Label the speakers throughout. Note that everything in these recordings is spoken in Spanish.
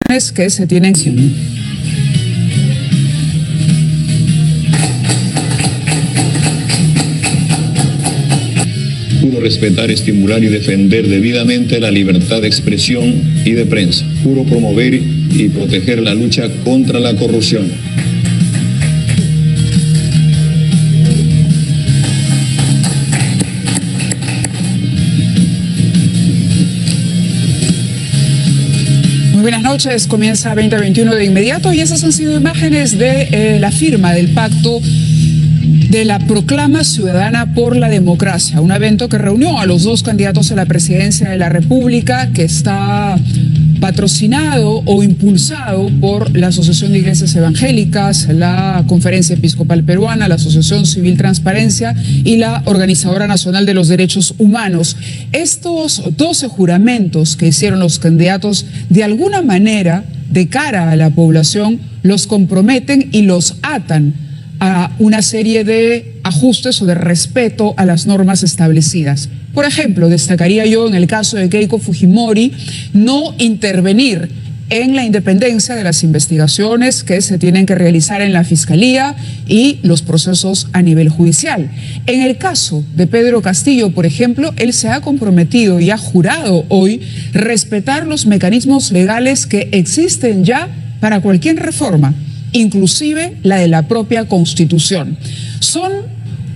Speaker 1: que se tienen.
Speaker 2: Juro respetar, estimular y defender debidamente la libertad de expresión y de prensa. Juro promover y proteger la lucha contra la corrupción.
Speaker 1: Muy buenas noches, comienza 2021 de inmediato y esas han sido imágenes de la firma del pacto de la Proclama Ciudadana por la Democracia, un evento que reunió a los dos candidatos a la presidencia de la República, que está patrocinado o impulsado por la Asociación de Iglesias Evangélicas, la Conferencia Episcopal Peruana, la Asociación Civil Transparencia y la Organizadora Nacional de los Derechos Humanos. Estos 12 juramentos que hicieron los candidatos, de alguna manera, de cara a la población, los comprometen y los atan a una serie de ajustes o de respeto a las normas establecidas. Por ejemplo, destacaría yo en el caso de Keiko Fujimori no intervenir en la independencia de las investigaciones que se tienen que realizar en la Fiscalía y los procesos a nivel judicial. En el caso de Pedro Castillo, por ejemplo, él se ha comprometido y ha jurado hoy respetar los mecanismos legales que existen ya para cualquier reforma, inclusive la de la propia Constitución. Son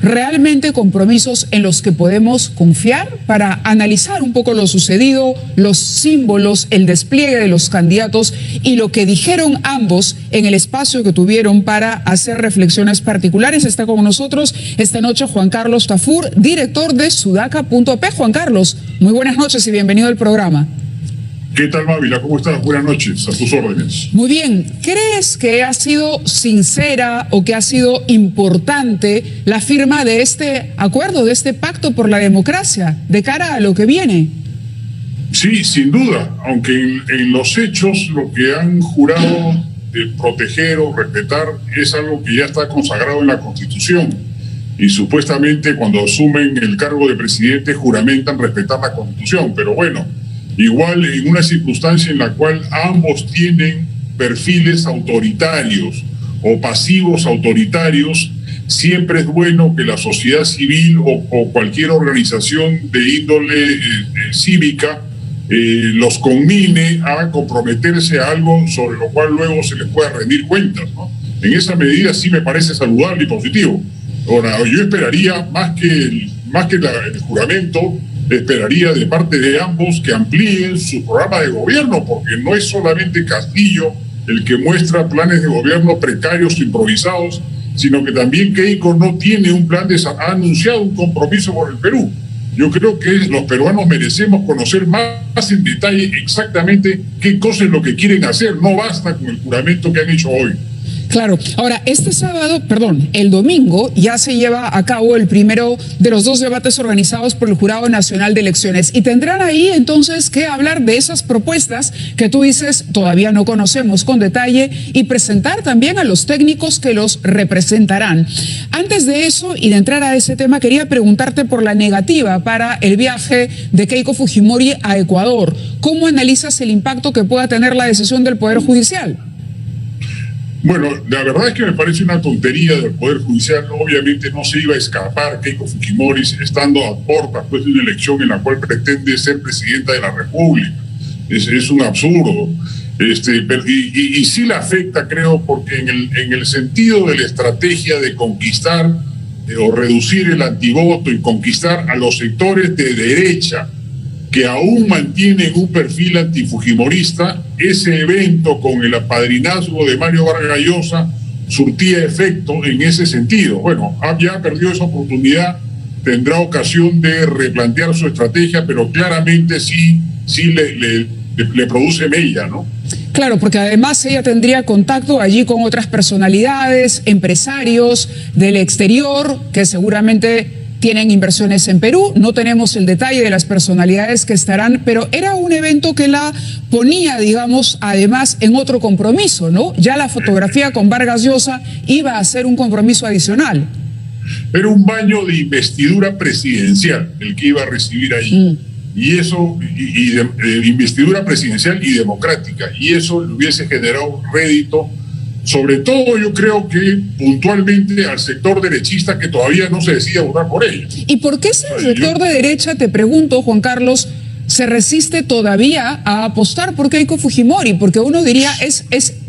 Speaker 1: realmente compromisos en los que podemos confiar para analizar un poco lo sucedido, los símbolos, el despliegue de los candidatos y lo que dijeron ambos en el espacio que tuvieron para hacer reflexiones particulares. Está con nosotros esta noche Juan Carlos Tafur, director de Sudaca.p. Juan Carlos, muy buenas noches y bienvenido al programa.
Speaker 3: ¿Qué tal, Mávila? ¿Cómo estás? Buenas noches, a tus órdenes.
Speaker 1: Muy bien. ¿Crees que ha sido sincera o que ha sido importante la firma de este acuerdo, de este pacto por la democracia, de cara a lo que viene?
Speaker 3: Sí, sin duda, aunque en los hechos lo que han jurado proteger o respetar es algo que ya está consagrado en la Constitución. Y supuestamente cuando asumen el cargo de presidente juramentan respetar la Constitución, pero bueno, igual en una circunstancia en la cual ambos tienen perfiles autoritarios o pasivos autoritarios, siempre es bueno que la sociedad civil o cualquier organización de índole cívica los conmine a comprometerse a algo sobre lo cual luego se les pueda rendir cuentas, ¿no? En esa medida sí me parece saludable y positivo. Ahora, yo esperaría más que el juramento, esperaría de parte de ambos que amplíen su programa de gobierno, porque no es solamente Castillo el que muestra planes de gobierno precarios o improvisados, sino que también Keiko no tiene un plan ha anunciado un compromiso con el Perú. Yo creo que los peruanos merecemos conocer más en detalle exactamente qué cosa es lo que quieren hacer. No basta con el juramento que han hecho hoy.
Speaker 1: Claro. Ahora, el domingo ya se lleva a cabo el primero de los dos debates organizados por el Jurado Nacional de Elecciones y tendrán ahí entonces que hablar de esas propuestas que tú dices todavía no conocemos con detalle y presentar también a los técnicos que los representarán. Antes de eso y de entrar a ese tema, quería preguntarte por la negativa para el viaje de Keiko Fujimori a Ecuador. ¿Cómo analizas el impacto que pueda tener la decisión del Poder Judicial?
Speaker 3: Bueno, la verdad es que me parece una tontería del Poder Judicial. Obviamente no se iba a escapar Keiko Fujimori estando a puertas de una elección en la cual pretende ser presidenta de la República. Es un absurdo. Y sí la afecta, creo, porque en el sentido de la estrategia de conquistar o reducir el antivoto y conquistar a los sectores de derecha que aún mantienen un perfil antifujimorista, ese evento con el apadrinazgo de Mario Vargas Llosa surtía efecto en ese sentido. Bueno, ya perdió esa oportunidad, tendrá ocasión de replantear su estrategia, pero claramente sí le produce mella, ¿no?
Speaker 1: Claro, porque además ella tendría contacto allí con otras personalidades, empresarios del exterior, que seguramente tienen inversiones en Perú. No tenemos el detalle de las personalidades que estarán, pero era un evento que la ponía, digamos, además en otro compromiso, ¿no? Ya la fotografía con Vargas Llosa iba a ser un compromiso adicional.
Speaker 3: Era un baño de investidura presidencial el que iba a recibir ahí. y eso, investidura presidencial y democrática, y eso le hubiese generado rédito, sobre todo yo creo que puntualmente al sector derechista que todavía no se decide a votar por ella.
Speaker 1: ¿Y por qué ese sector de derecha, te pregunto, Juan Carlos, se resiste todavía a apostar por Keiko Fujimori? Porque uno diría, es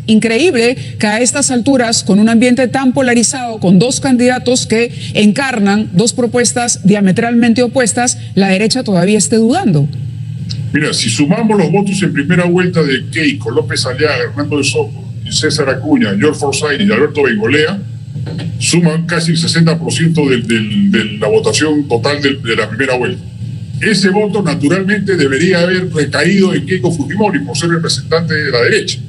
Speaker 1: increíble que a estas alturas, con un ambiente tan polarizado, con dos candidatos que encarnan dos propuestas diametralmente opuestas, la derecha todavía esté dudando.
Speaker 3: Mira, si sumamos los votos en primera vuelta de Keiko, López Aliaga, Hernando de Soto, César Acuña, George Forsyth y Alberto Bengolea, suman casi el 60% de la votación total de la primera vuelta. Ese voto naturalmente debería haber recaído en Keiko Fujimori por ser representante de la derecha,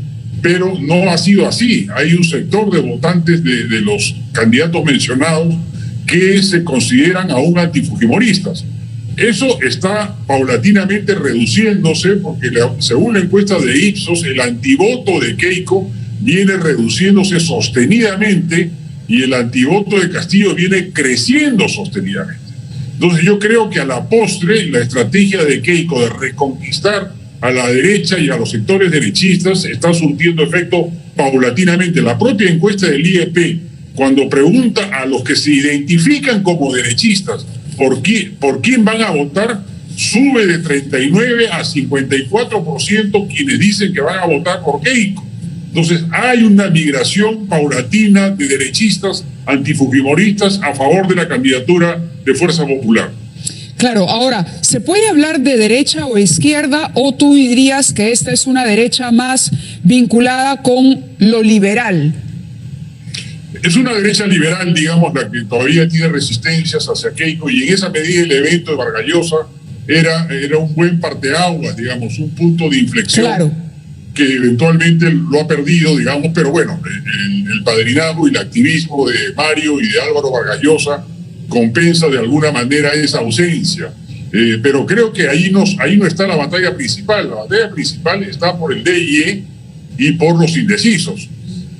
Speaker 3: pero no ha sido así. Hay un sector de votantes de los candidatos mencionados que se consideran aún antifujimoristas. Eso está paulatinamente reduciéndose porque según la encuesta de Ipsos, el antivoto de Keiko viene reduciéndose sostenidamente y el antivoto de Castillo viene creciendo sostenidamente. Entonces yo creo que a la postre la estrategia de Keiko de reconquistar a la derecha y a los sectores derechistas está surtiendo efecto paulatinamente. La propia encuesta del IEP, cuando pregunta a los que se identifican como derechistas por quién van a votar, sube de 39 a 54% quienes dicen que van a votar por Keiko. Entonces hay una migración paulatina de derechistas antifujimoristas a favor de la candidatura de Fuerza Popular.
Speaker 1: Claro, ahora, ¿se puede hablar de derecha o izquierda o tú dirías que esta es una derecha más vinculada con lo liberal?
Speaker 3: Es una derecha liberal, digamos, la que todavía tiene resistencias hacia Keiko, y en esa medida el evento de Vargas Llosa era un buen parteaguas, digamos, un punto de inflexión.
Speaker 1: Claro.
Speaker 3: Que eventualmente lo ha perdido, digamos, pero bueno, el padrinazgo y el activismo de Mario y de Álvaro Vargas Llosa compensa de alguna manera esa ausencia. Pero creo que ahí no está la batalla principal. La batalla principal está por el DIE y por los indecisos.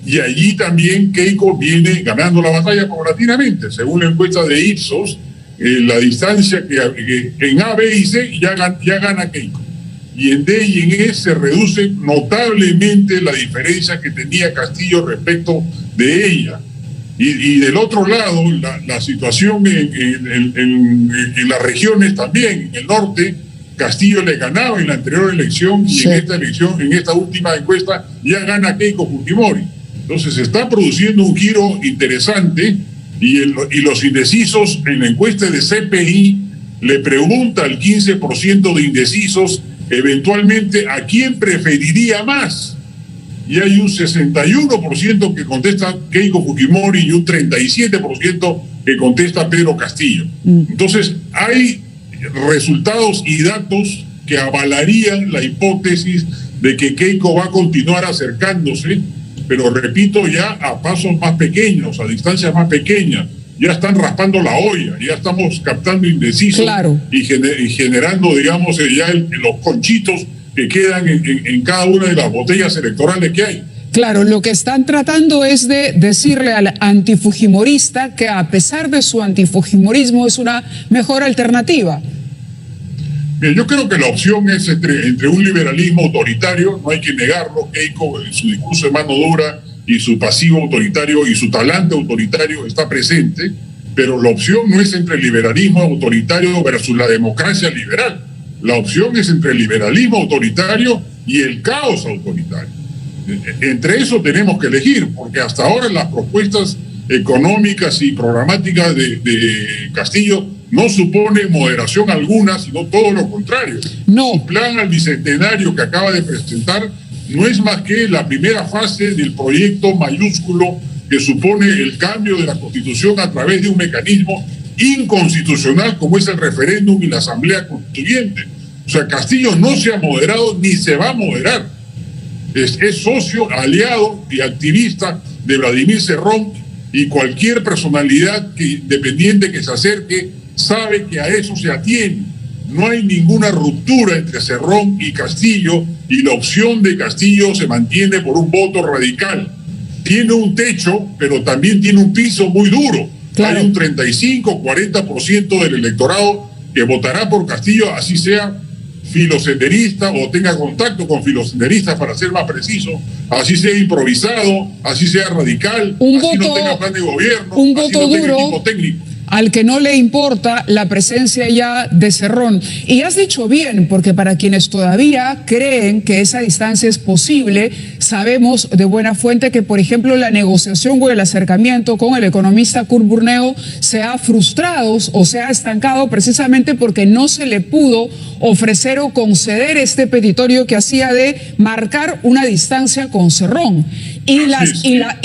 Speaker 3: Y allí también Keiko viene ganando la batalla paulatinamente. Según la encuesta de Ipsos, la distancia que en A, B y C ya gana Keiko. Y en D y en E se reduce notablemente la diferencia que tenía Castillo respecto de ella. Y del otro lado, la situación en las regiones también, en el norte, Castillo le ganaba en la anterior elección y sí. En esta última encuesta ya gana Keiko Fujimori. Entonces se está produciendo un giro interesante y los indecisos en la encuesta de CPI le pregunta al 15% de indecisos eventualmente a quién preferiría más. Y hay un 61% que contesta Keiko Fujimori y un 37% que contesta Pedro Castillo. Entonces hay resultados y datos que avalarían la hipótesis de que Keiko va a continuar acercándose, pero repito, ya a pasos más pequeños, a distancias más pequeñas. Ya están raspando la olla, ya estamos captando indecisos. Claro. y generando, digamos, ya los conchitos que quedan en cada una de las botellas electorales que hay.
Speaker 1: Claro, lo que están tratando es de decirle al antifujimorista que a pesar de su antifujimorismo es una mejor alternativa.
Speaker 3: Bien, yo creo que la opción es entre un liberalismo autoritario, no hay que negarlo. Keiko en su discurso de mano dura y su pasivo autoritario y su talante autoritario está presente, pero la opción no es entre el liberalismo autoritario versus la democracia liberal. La opción es entre el liberalismo autoritario y el caos autoritario. Entre eso tenemos que elegir, porque hasta ahora las propuestas económicas y programáticas de Castillo no supone moderación alguna, sino todo lo contrario.
Speaker 1: No.
Speaker 3: Su plan al bicentenario que acaba de presentar no es más que la primera fase del proyecto mayúsculo que supone el cambio de la Constitución a través de un mecanismo inconstitucional como es el referéndum y la Asamblea Constituyente. O sea, Castillo no se ha moderado ni se va a moderar. Es socio, aliado y activista de Vladimir Cerrón, y cualquier personalidad independiente que se acerque sabe que a eso se atiene. No hay ninguna ruptura entre Cerrón y Castillo, y la opción de Castillo se mantiene por un voto radical. Tiene un techo, pero también tiene un piso muy duro. Claro. Hay un 35-40% del electorado que votará por Castillo, así sea filosenderista o tenga contacto con filosenderistas, para ser más preciso, así sea improvisado, así sea radical, así no tenga plan de gobierno,
Speaker 1: un
Speaker 3: así
Speaker 1: voto
Speaker 3: no tenga
Speaker 1: duro
Speaker 3: equipo técnico.
Speaker 1: Al que no le importa la presencia ya de Cerrón. Y has dicho bien, porque para quienes todavía creen que esa distancia es posible, sabemos de buena fuente que, por ejemplo, la negociación o el acercamiento con el economista Kurt Burneo se ha frustrado o se ha estancado precisamente porque no se le pudo ofrecer o conceder este petitorio que hacía de marcar una distancia con Cerrón. Y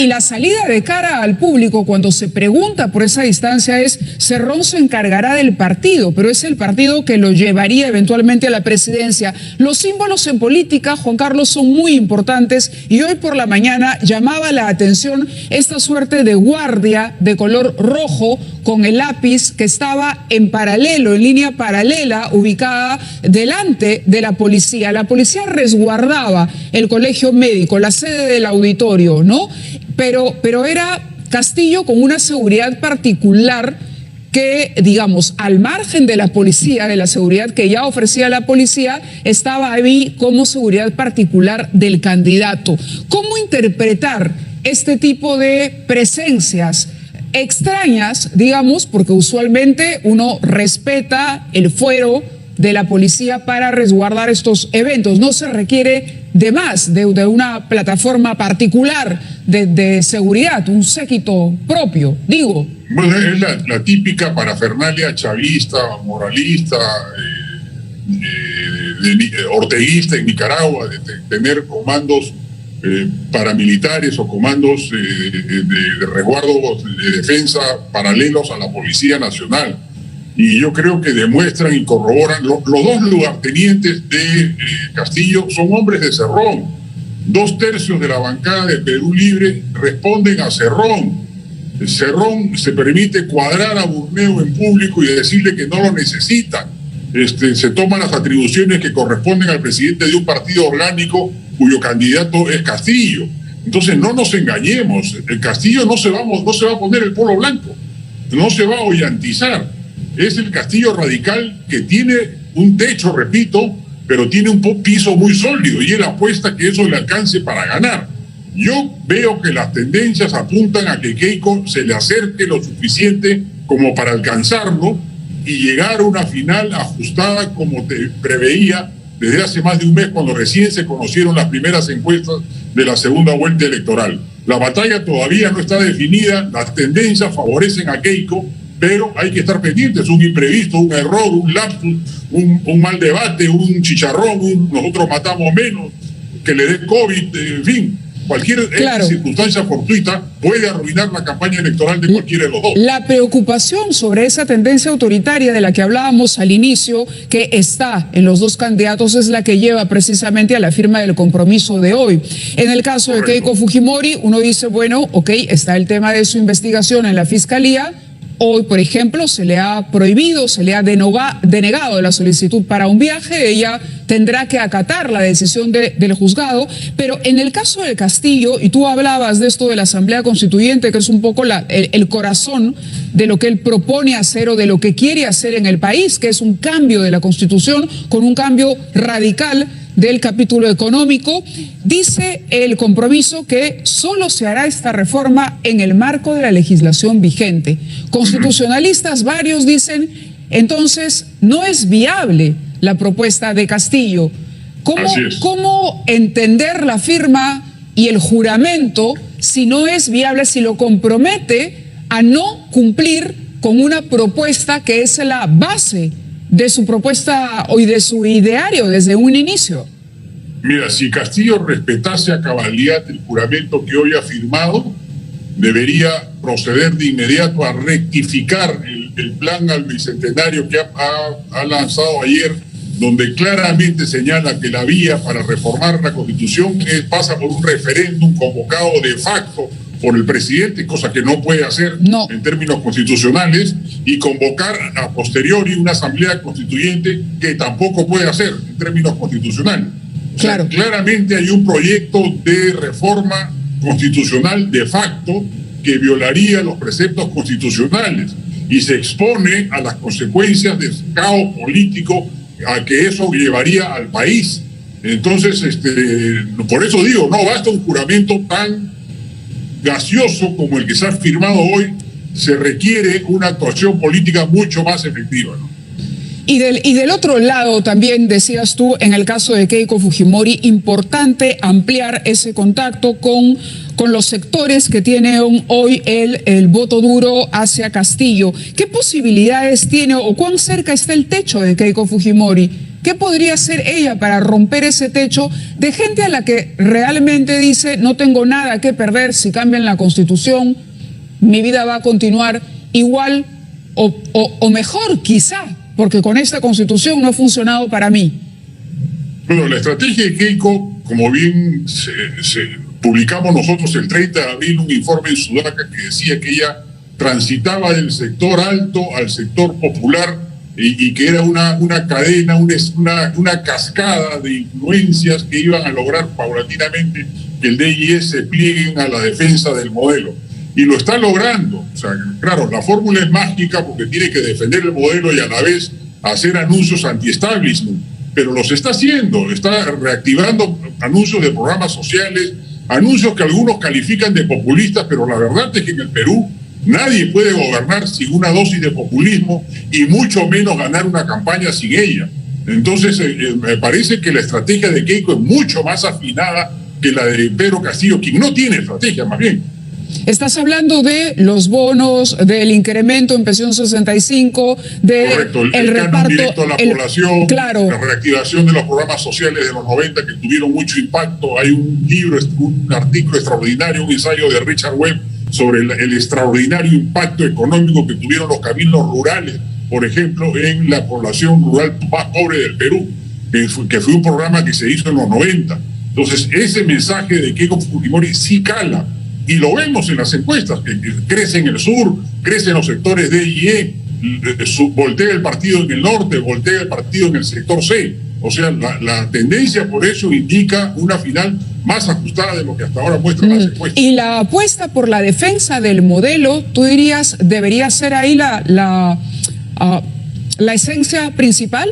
Speaker 1: la salida de cara al público cuando se pregunta por esa distancia es: Cerrón se encargará del partido, pero es el partido que lo llevaría eventualmente a la presidencia. Los símbolos en política, Juan Carlos, son muy importantes y hoy por la mañana llamaba la atención esta suerte de guardia de color rojo con el lápiz que estaba en paralelo, en línea paralela, ubicada delante de la policía. La policía resguardaba el colegio médico, la sede del auditorio, ¿no? Pero era Castillo con una seguridad particular que, digamos, al margen de la policía, de la seguridad que ya ofrecía la policía, estaba ahí como seguridad particular del candidato. ¿Cómo interpretar este tipo de presencias extrañas, digamos, porque usualmente uno respeta el fuero de la policía para resguardar estos eventos? No se requiere de más, de una plataforma particular de seguridad, un séquito propio, digo.
Speaker 3: Bueno, es la típica parafernalia chavista, moralista, orteguista en Nicaragua, de tener comandos paramilitares o comandos de resguardo de defensa paralelos a la Policía Nacional. Y yo creo que demuestran y corroboran. Los dos lugartenientes de Castillo son hombres de Cerrón. 2/3 de la bancada de Perú Libre responden a Cerrón. Cerrón se permite cuadrar a Burneo en público y decirle que no lo necesitan. Se toman las atribuciones que corresponden al presidente de un partido orgánico cuyo candidato es Castillo. Entonces no nos engañemos, el Castillo no se va a poner el polo blanco, no se va a ollantizar. Es el Castillo radical que tiene un techo, repito, pero tiene un piso muy sólido y él apuesta que eso le alcance para ganar. Yo veo que las tendencias apuntan a que Keiko se le acerque lo suficiente como para alcanzarlo y llegar a una final ajustada como te preveía desde hace más de un mes, cuando recién se conocieron las primeras encuestas de la segunda vuelta electoral. La batalla todavía no está definida, las tendencias favorecen a Keiko, pero hay que estar pendientes. Un imprevisto, un error, un lapsus, un mal debate, un chicharrón, nosotros matamos menos, que le dé COVID, en fin. Cualquier circunstancia fortuita puede arruinar la campaña electoral de cualquiera de los dos.
Speaker 1: La preocupación sobre esa tendencia autoritaria de la que hablábamos al inicio, que está en los dos candidatos, es la que lleva precisamente a la firma del compromiso de hoy. En el caso de Keiko Fujimori, uno dice, bueno, ok, está el tema de su investigación en la Fiscalía. Hoy, por ejemplo, se le ha prohibido, se le ha denegado la solicitud para un viaje. Ella tendrá que acatar la decisión del juzgado. Pero en el caso de Castillo, y tú hablabas de esto de la Asamblea Constituyente, que es un poco el corazón de lo que él propone hacer o de lo que quiere hacer en el país, que es un cambio de la Constitución con un cambio radical del capítulo económico. Dice el compromiso que solo se hará esta reforma en el marco de la legislación vigente. Constitucionalistas varios dicen, entonces no es viable la propuesta de Castillo. ¿Cómo entender la firma y el juramento si no es viable, si lo compromete a no cumplir con una propuesta que es la base de su propuesta y de su ideario desde un inicio?
Speaker 3: Mira, si Castillo respetase a cabalidad el juramento que hoy ha firmado, debería proceder de inmediato a rectificar el plan al bicentenario que ha lanzado ayer, donde claramente señala que la vía para reformar la Constitución pasa por un referéndum convocado de facto por el presidente, cosa que no puede hacer en términos constitucionales, y convocar a posteriori una asamblea constituyente que tampoco puede hacer en términos constitucionales.
Speaker 1: Claro.
Speaker 3: O sea, claramente hay un proyecto de reforma constitucional de facto que violaría los preceptos constitucionales y se expone a las consecuencias del caos político a que eso llevaría al país. Entonces, por eso digo, no basta un juramento tan gaseoso como el que se ha firmado hoy, se requiere una actuación política mucho más efectiva, ¿no?
Speaker 1: Y del otro lado también decías tú, en el caso de Keiko Fujimori, importante ampliar ese contacto con los sectores que tienen hoy el voto duro hacia Castillo. ¿Qué posibilidades tiene o cuán cerca está el techo de Keiko Fujimori? ¿Qué podría hacer ella para romper ese techo de gente a la que realmente dice no tengo nada que perder si cambian la Constitución, mi vida va a continuar igual o mejor quizá? Porque con esta Constitución no ha funcionado para mí.
Speaker 3: Bueno, la estrategia de Keiko, como bien publicamos nosotros el 30 de abril un informe en Sudaca que decía que ella transitaba del sector alto al sector popular y que era una cadena, una cascada de influencias que iban a lograr paulatinamente que el DIE se plieguen a la defensa del modelo. Y lo está logrando. O sea, claro, la fórmula es mágica porque tiene que defender el modelo y a la vez hacer anuncios anti-establishment, pero los está haciendo, está reactivando anuncios de programas sociales, anuncios que algunos califican de populistas, pero la verdad es que en el Perú nadie puede gobernar sin una dosis de populismo y mucho menos ganar una campaña sin ella. Entonces, me parece que la estrategia de Keiko es mucho más afinada que la de Pedro Castillo, quien no tiene estrategia, más bien.
Speaker 1: Estás hablando de los bonos, del incremento en pensión 65,
Speaker 3: Correcto, el reparto directo a la población,
Speaker 1: claro,
Speaker 3: la reactivación de los programas sociales de los 90 que tuvieron mucho impacto. Hay un libro, un artículo extraordinario, un ensayo de Richard Webb sobre el extraordinario impacto económico que tuvieron los caminos rurales, por ejemplo, en la población rural más pobre del Perú, que fue un programa que se hizo en los 90. Entonces, ese mensaje de Keiko Fujimori sí cala. Y lo vemos en las encuestas, que crece en el sur, crece en los sectores D y E, voltea el partido en el norte, voltea el partido en el sector C. O sea, la tendencia por eso indica una final más ajustada de lo que hasta ahora muestran las encuestas.
Speaker 1: Y la apuesta por la defensa del modelo, tú dirías, ¿debería ser ahí la esencia principal?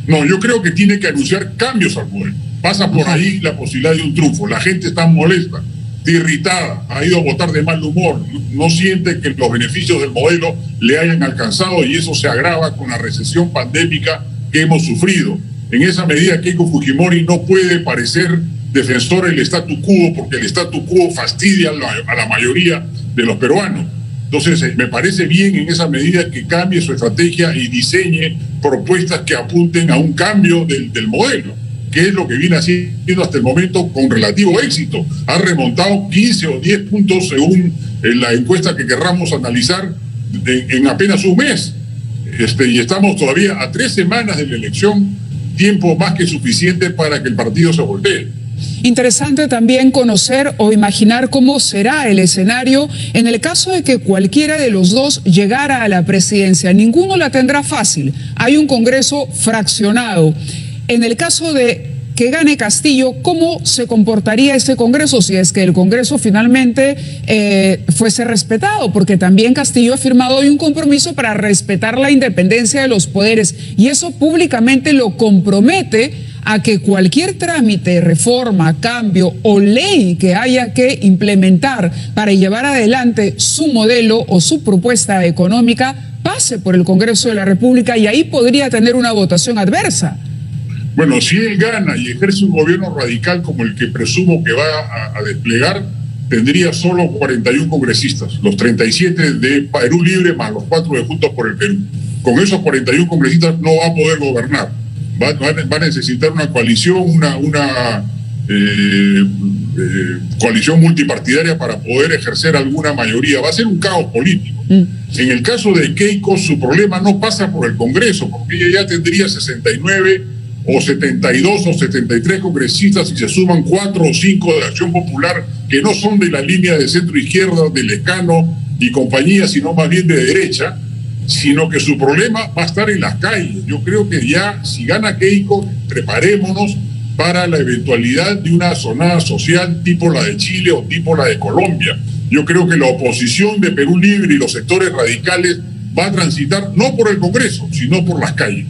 Speaker 3: No, yo creo que tiene que anunciar cambios al modelo. Pasa por ahí la posibilidad de un triunfo. La gente está molesta, irritada, ha ido a votar de mal humor, no siente que los beneficios del modelo le hayan alcanzado y eso se agrava con la recesión pandémica que hemos sufrido. En esa medida, Keiko Fujimori no puede parecer defensor del statu quo porque el statu quo fastidia a la mayoría de los peruanos. Entonces, me parece bien en esa medida que cambie su estrategia y diseñe propuestas que apunten a un cambio del modelo, que es lo que viene haciendo hasta el momento con relativo éxito. Ha remontado 15 o 10 puntos según la encuesta que querramos analizar en apenas un mes. Y estamos todavía a 3 semanas de la elección, tiempo más que suficiente para que el partido se voltee.
Speaker 1: Interesante también conocer o imaginar cómo será el escenario en el caso de que cualquiera de los dos llegara a la presidencia. Ninguno la tendrá fácil. Hay un Congreso fraccionado. En el caso de que gane Castillo, ¿cómo se comportaría ese Congreso si es que el Congreso finalmente fuese respetado? Porque también Castillo ha firmado hoy un compromiso para respetar la independencia de los poderes y eso públicamente lo compromete a que cualquier trámite, reforma, cambio o ley que haya que implementar para llevar adelante su modelo o su propuesta económica pase por el Congreso de la República y ahí podría tener una votación adversa.
Speaker 3: Bueno, si él gana y ejerce un gobierno radical como el que presumo que va a desplegar, tendría solo 41 congresistas, los 37 de Perú Libre más los 4 de Juntos por el Perú. Con esos 41 congresistas no va a poder gobernar. Va a necesitar una coalición, una coalición multipartidaria para poder ejercer alguna mayoría. Va a ser un caos político. En el caso de Keiko, su problema no pasa por el Congreso, porque ella ya tendría 69 o 72 o 73 congresistas y se suman 4 o 5 de Acción Popular que no son de la línea de centro-izquierda, de Lescano y compañía, sino más bien de derecha, sino que su problema va a estar en las calles. Yo creo que ya, si gana Keiko, preparémonos para la eventualidad de una sonada social tipo la de Chile o tipo la de Colombia. Yo creo que la oposición de Perú Libre y los sectores radicales va a transitar no por el Congreso, sino por las calles.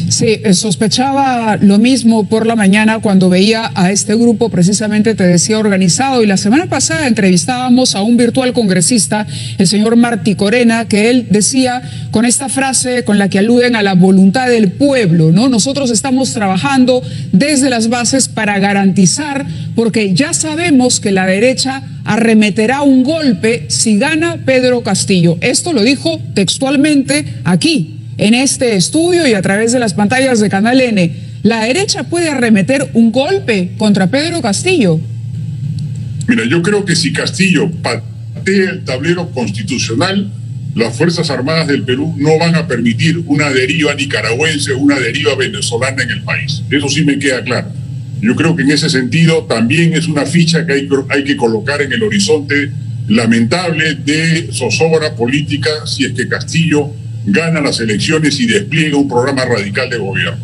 Speaker 1: Sí, sospechaba lo mismo por la mañana cuando veía a este grupo, precisamente te decía, organizado. Y la semana pasada entrevistábamos a un virtual congresista, el señor Martí Corena, que él decía con esta frase con la que aluden a la voluntad del pueblo, ¿no? Nosotros estamos trabajando desde las bases para garantizar, porque ya sabemos que la derecha arremeterá un golpe si gana Pedro Castillo. Esto lo dijo textualmente aquí, en este estudio y a través de las pantallas de Canal N. ¿La derecha puede arremeter un golpe contra Pedro Castillo?
Speaker 3: Mira, yo creo que si Castillo patea el tablero constitucional, las Fuerzas Armadas del Perú no van a permitir una deriva nicaragüense o una deriva venezolana en el país. Eso sí me queda claro. Yo creo que en ese sentido también es una ficha que hay que colocar en el horizonte lamentable de zozobra política si es que Castillo gana las elecciones y despliega un programa radical de gobierno.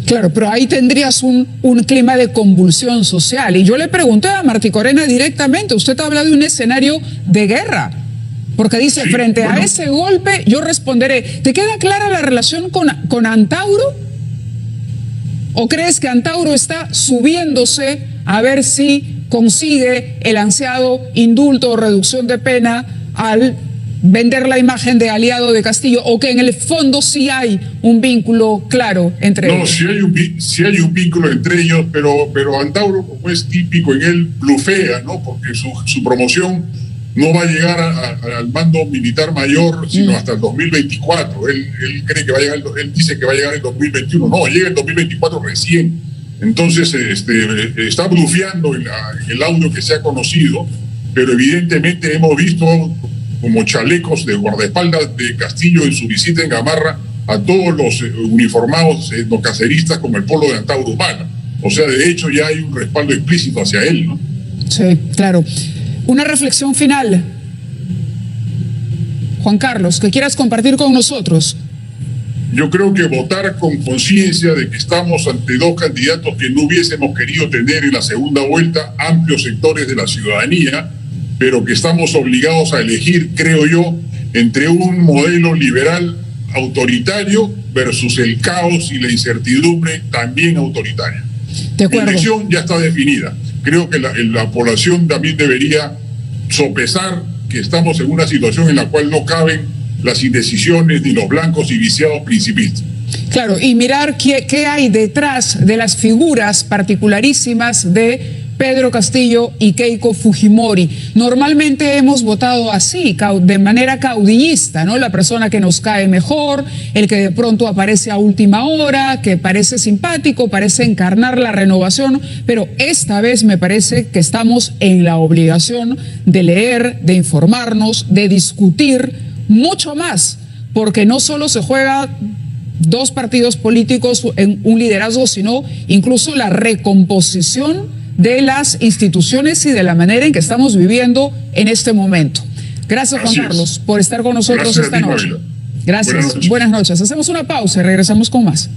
Speaker 1: Claro, pero ahí tendrías un clima de convulsión social. Y yo le pregunté a Martí Corena directamente, usted habla de un escenario de guerra, porque dice, sí, frente a ese golpe yo responderé. ¿Te queda clara la relación con Antauro? ¿O crees que Antauro está subiéndose a ver si consigue el ansiado indulto o reducción de pena al vender la imagen de aliado de Castillo, o que en el fondo sí hay un vínculo claro entre ellos?
Speaker 3: No, sí hay un vínculo entre ellos, pero Antauro, como es típico en él, blufea, ¿no? Porque su promoción no va a llegar al mando militar mayor sino hasta el 2024. Él cree que va a llegar, él dice que va a llegar en 2021. No, llega en 2024 recién. Entonces está blufeando el audio que se ha conocido, pero evidentemente hemos visto como chalecos de guardaespaldas de Castillo en su visita en Gamarra a todos los uniformados caceristas como el polo de Antauro Humala. O sea, de hecho ya hay un respaldo explícito hacia él, ¿no?
Speaker 1: Sí, claro. Una reflexión final, Juan Carlos, que quieras compartir con nosotros.
Speaker 3: Yo creo que votar con conciencia de que estamos ante dos candidatos que no hubiésemos querido tener en la segunda vuelta, amplios sectores de la ciudadanía, pero que estamos obligados a elegir, creo yo, entre un modelo liberal autoritario versus el caos y la incertidumbre también autoritaria.
Speaker 1: De acuerdo.
Speaker 3: La elección ya está definida. Creo que la población también debería sopesar que estamos en una situación en la cual no caben las indecisiones ni los blancos y viciados principistas.
Speaker 1: Claro, y mirar qué hay detrás de las figuras particularísimas de Pedro Castillo y Keiko Fujimori. Normalmente hemos votado así, de manera caudillista, ¿no? La persona que nos cae mejor, el que de pronto aparece a última hora, que parece simpático, parece encarnar la renovación, pero esta vez me parece que estamos en la obligación de leer, de informarnos, de discutir mucho más, porque no solo se juega dos partidos políticos en un liderazgo, sino incluso la recomposición de las instituciones y de la manera en que estamos viviendo en este momento. Gracias, Juan Carlos, por estar con nosotros esta noche. Gracias. Buenas noches. Hacemos una pausa y regresamos con más.